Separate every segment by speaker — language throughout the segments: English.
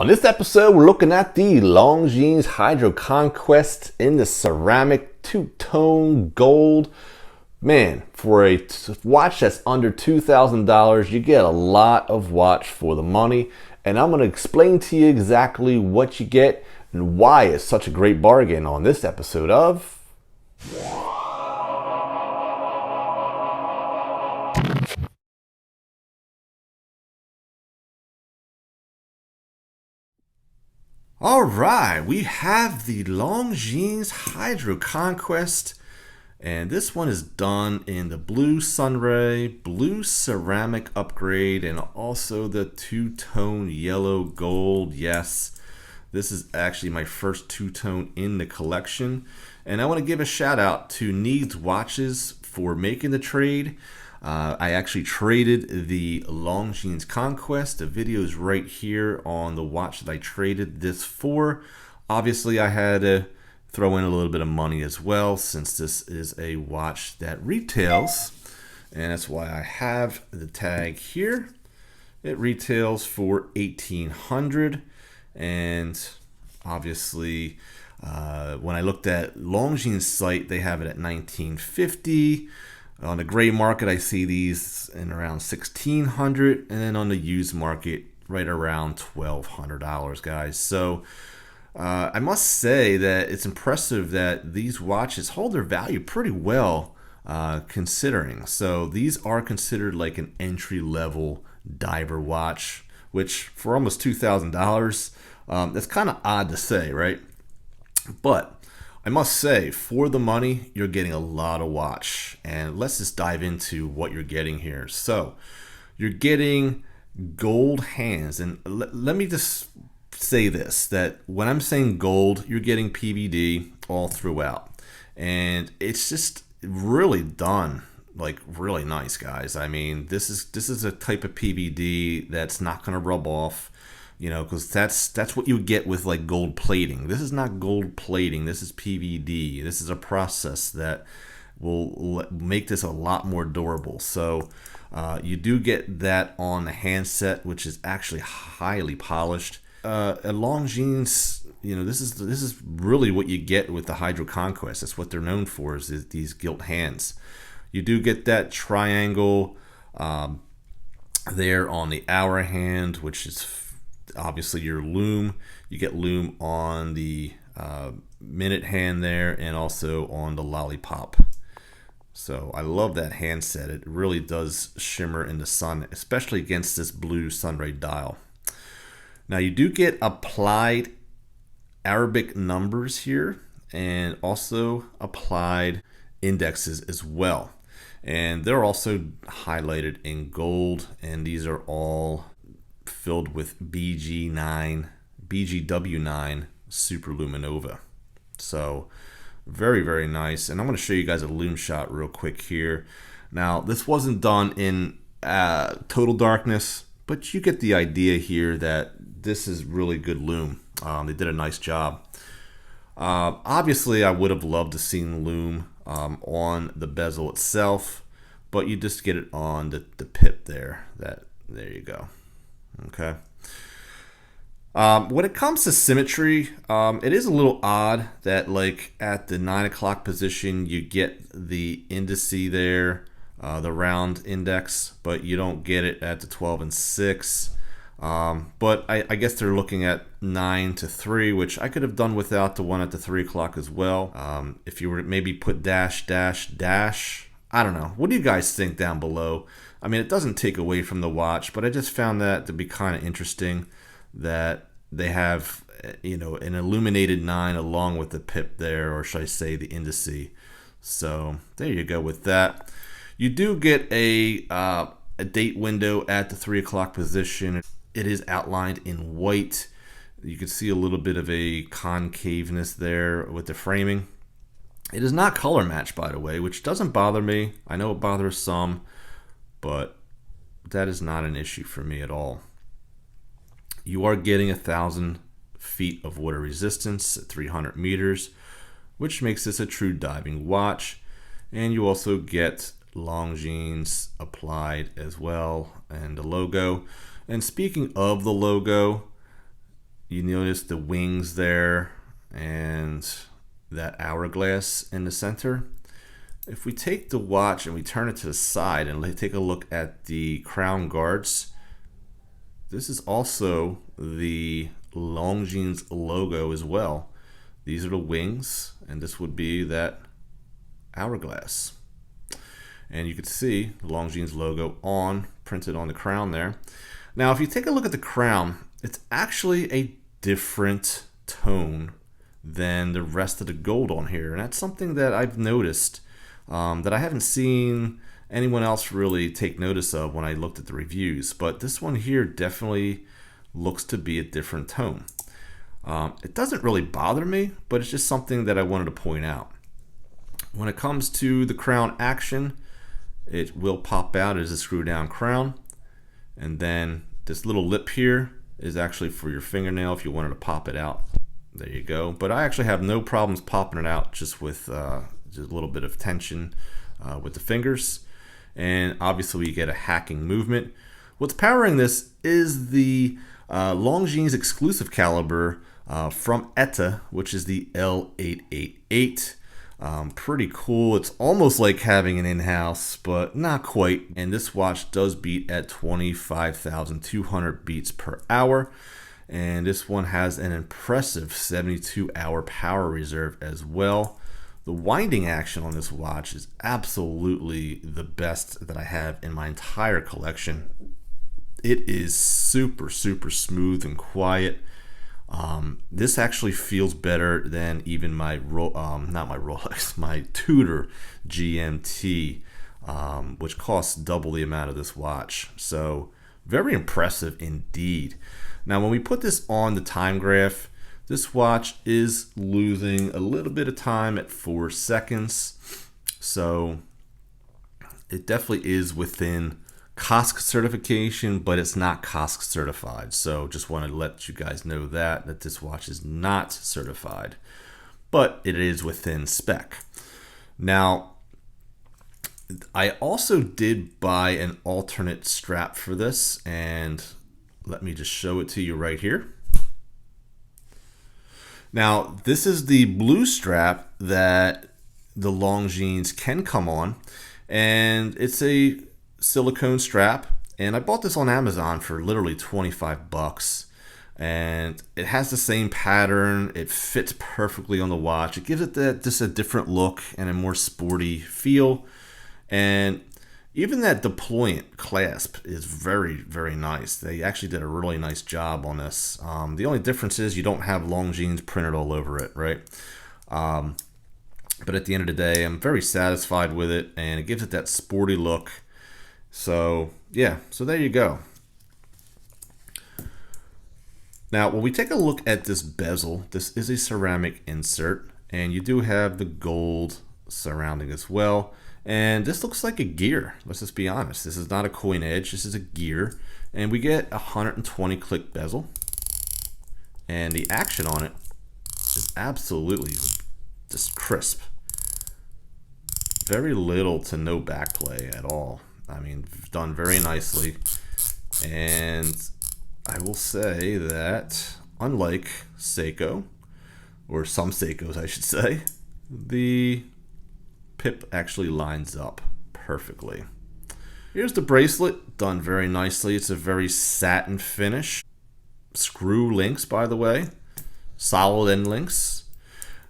Speaker 1: On this episode, we're looking at the Longines HydroConquest in the ceramic two-tone gold. Man, for a watch that's under $2,000, you get a lot of watch for the money. And I'm going to explain to you exactly what you get and why it's such a great bargain on this episode of... All right, we have the Longines HydroConquest, and this one is done in the blue sunray, blue ceramic upgrade, and also the two-tone yellow gold. Yes, this is actually my first two-tone in the collection, and I want to give a shout out to Needs Watches for making the trade. I actually traded the Longines Conquest. The video is right here on the watch that I traded this for. Obviously, I had to throw in a little bit of money as well, since this is a watch that retails, and that's why I have the tag here. It retails for $1,800, and obviously, when I looked at Longines' site, they have it at $1,950. On the gray market, I see these in around $1,600, and then on the used market, right around $1,200, guys. So I must say that it's impressive that these watches hold their value pretty well, considering. So these are considered like an entry-level diver watch, which for almost $2,000, that's kind of odd to say, right? But I must say, for the money, you're getting a lot of watch. And let's just dive into what you're getting here. So, you're getting gold hands. And let me just say this, that when I'm saying gold, you're getting PVD all throughout. And it's just really done, like really nice, guys. I mean, this is a type of PVD that's not going to rub off. You know, because that's what you get with like gold plating. This is not gold plating. This is PVD. This is a process that will make this a lot more durable. So you do get that on the handset, which is actually highly polished. At Longines, you know, this is really what you get with the HydroConquest. That's what they're known for, is these gilt hands. You do get that triangle there on the hour hand, which is obviously your lume. You get lume on the minute hand there, and also on the lollipop. So I love that handset. It really does shimmer in the sun, especially against this blue sunray dial. Now you do get applied Arabic numbers here, and also applied indexes as well. And they're also highlighted in gold, and these are all filled with BGW9 Super Luminova. So very, very nice. And I'm going to show you guys a lume shot real quick here. Now, this wasn't done in total darkness, but you get the idea here that this is really good lume. They did a nice job. Obviously, I would have loved to seen lume on the bezel itself, but you just get it on the pip there. There you go. Okay. When it comes to symmetry, it is a little odd that like at the 9 o'clock position you get the indice there, the round index, but you don't get it at the 12 and 6. But I guess they're looking at 9 to 3, which I could have done without the one at the 3 o'clock as well. If you were to maybe put dash, dash, dash, I don't know. What do you guys think down below? I mean, it doesn't take away from the watch, but I just found that to be kind of interesting that they have, you know, an illuminated 9 along with the pip there, or should I say the indice. So there you go with that. You do get a date window at the 3 o'clock position. It is outlined in white. You can see a little bit of a concaveness there with the framing. It is not color matched, by the way, which doesn't bother me. I know it bothers some, but that is not an issue for me at all. You are getting 1,000 feet of water resistance at 300 meters, which makes this a true diving watch. And you also get Longines applied as well, and the logo. And speaking of the logo, You notice the wings there and that hourglass in the center. If we take the watch and we turn it to the side and take a look at the crown guards, this is also the Longines logo as well. These are the wings, and this would be that hourglass. And you can see the Longines logo printed on the crown there. Now, if you take a look at the crown, it's actually a different tone than the rest of the gold on here. And that's something that I've noticed that I haven't seen anyone else really take notice of when I looked at the reviews. But this one here definitely looks to be a different tone. It doesn't really bother me, but it's just something that I wanted to point out. When it comes to the crown action, it will pop out as a screw down crown. And then this little lip here is actually for your fingernail if you wanted to pop it out. There you go. But I actually have no problems popping it out just with just a little bit of tension with the fingers. And obviously you get a hacking movement. What's powering this is the Longines exclusive caliber from ETA, which is the L888. Pretty cool. It's almost like having an in-house, but not quite. And this watch does beat at 25,200 beats per hour. And this one has an impressive 72-hour power reserve as well. The winding action on this watch is absolutely the best that I have in my entire collection. It is super, super smooth and quiet. This actually feels better than even my not my Rolex, my Tudor GMT, which costs double the amount of this watch. So very impressive indeed. Now, when we put this on the time graph, this watch is losing a little bit of time at 4 seconds. So it definitely is within COSC certification, but it's not COSC certified. So just want to let you guys know that this watch is not certified, but it is within spec. Now, I also did buy an alternate strap for this, and let me just show it to you right here. Now, this is the blue strap that the Longines can come on, and it's a silicone strap, and I bought this on Amazon for literally 25 bucks, and it has the same pattern. It fits perfectly on the watch. It gives it just a different look and a more sporty feel, and even that deployant clasp is very, very nice. They actually did a really nice job on this. The only difference is you don't have Longines printed all over it, right? But at the end of the day, I'm very satisfied with it, and it gives it that sporty look. So yeah, so there you go. Now, when we take a look at this bezel, this is a ceramic insert, and you do have the gold surrounding as well. And this looks like a gear. Let's just be honest. This is not a coin edge. This is a gear. And we get a 120 click bezel. And the action on it is absolutely just crisp. Very little to no backplay at all. I mean, done very nicely. And I will say that unlike Seiko, or some Seikos I should say, the pip actually lines up perfectly. Here's the bracelet, done very nicely. It's a very satin finish. Screw links, by the way, solid end links.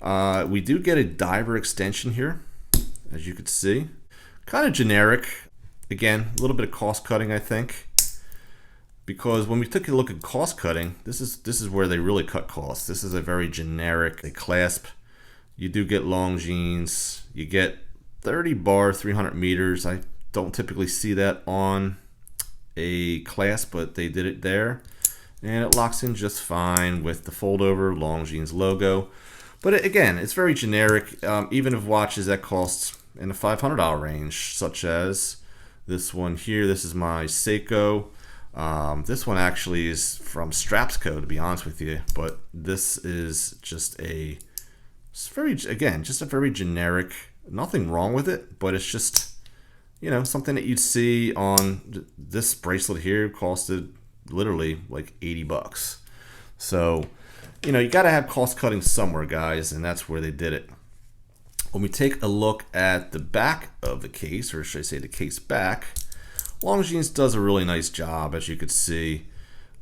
Speaker 1: We do get a diver extension here, as you can see. Kind of generic. Again, a little bit of cost cutting, I think, because when we took a look at cost cutting, this is where they really cut costs. This is a very generic clasp. You do get Longines. You get 30 bar, 300 meters. I don't typically see that on a clasp, but they did it there. And it locks in just fine with the fold over Longines logo. But again, it's very generic, even of watches that cost in the $500 range, such as this one here. This is my Seiko. This one actually is from Strapsco, to be honest with you. But this is just a just a very generic, nothing wrong with it, but it's just, you know, something that you'd see on this bracelet here. Costed literally like 80 bucks. So, you know, you got to have cost cutting somewhere, guys, and that's where they did it. When we take a look at the back of the case, or should I say the case back, Longines does a really nice job, as you could see.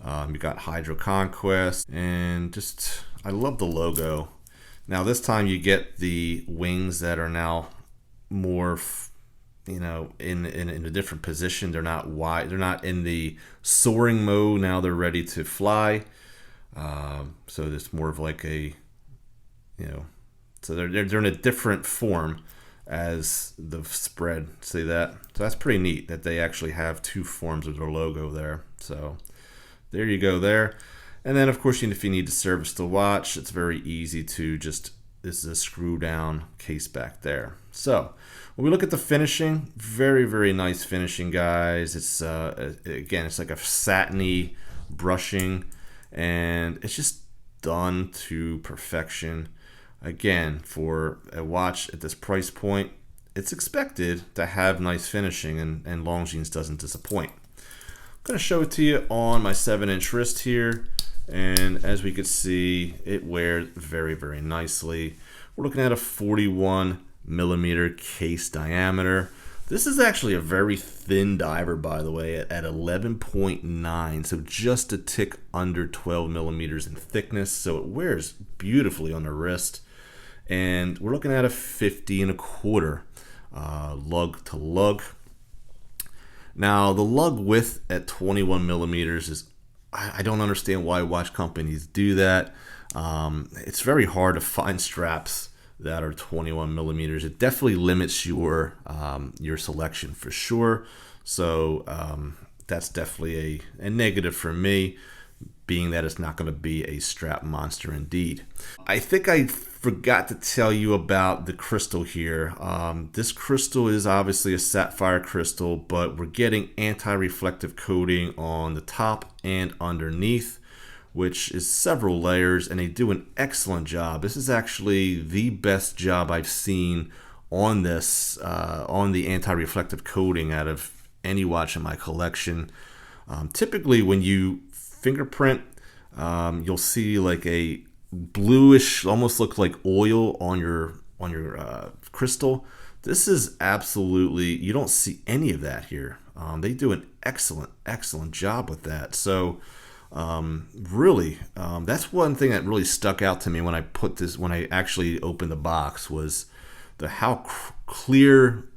Speaker 1: You got HydroConquest, and just, I love the logo. Now this time you get the wings that are now more, you know, in a different position. They're not wide. They're not in the soaring mode. Now they're ready to fly. So it's more of like a, you know, so they're in a different form as the spread. See that? So that's pretty neat that they actually have two forms of their logo there. So there you go there. And then of course, if you need to service the watch, it's very easy to just, this is a screw down case back there. So when we look at the finishing, very, very nice finishing, guys. It's again, it's like a satiny brushing, and it's just done to perfection. Again, for a watch at this price point, it's expected to have nice finishing, and Longines doesn't disappoint. I'm going to show it to you on my 7-inch wrist here, and as we can see, it wears very, very nicely. We're looking at a 41mm case diameter. This is actually a very thin diver, by the way, at 11.9, so just a tick under 12mm in thickness, so it wears beautifully on the wrist. And we're looking at a 50 1/4 lug to lug. Now the lug width at 21mm is, I don't understand why watch companies do that. It's very hard to find straps that are 21mm. It definitely limits your selection for sure. So that's definitely a negative for me, being that it's not going to be a strap monster indeed. I think I forgot to tell you about the crystal here. This crystal is obviously a sapphire crystal, but we're getting anti-reflective coating on the top and underneath, which is several layers, and they do an excellent job. This is actually the best job I've seen on this, on the anti-reflective coating out of any watch in my collection. Typically when you fingerprint, you'll see like a bluish, almost look like oil on your crystal. This is absolutely, you don't see any of that here. They do an excellent job with that. So really, that's one thing that really stuck out to me when I put this, when I actually opened the box, was the how clear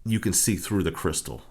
Speaker 1: you can see through the crystal.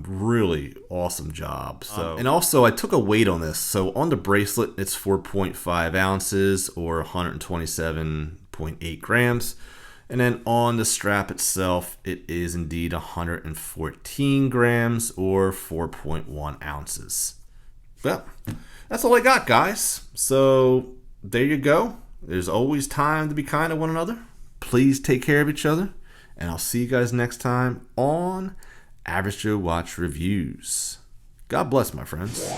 Speaker 1: Really awesome job. So, and also I took a weight on this. So on the bracelet, it's 4.5 ounces or 127.8 grams. And then on the strap itself, it is indeed 114 grams or 4.1 ounces. Well, that's all I got, guys. So there you go. There's always time to be kind to one another. Please take care of each other. And I'll see you guys next time on Average Joe Watch Reviews. God bless, my friends.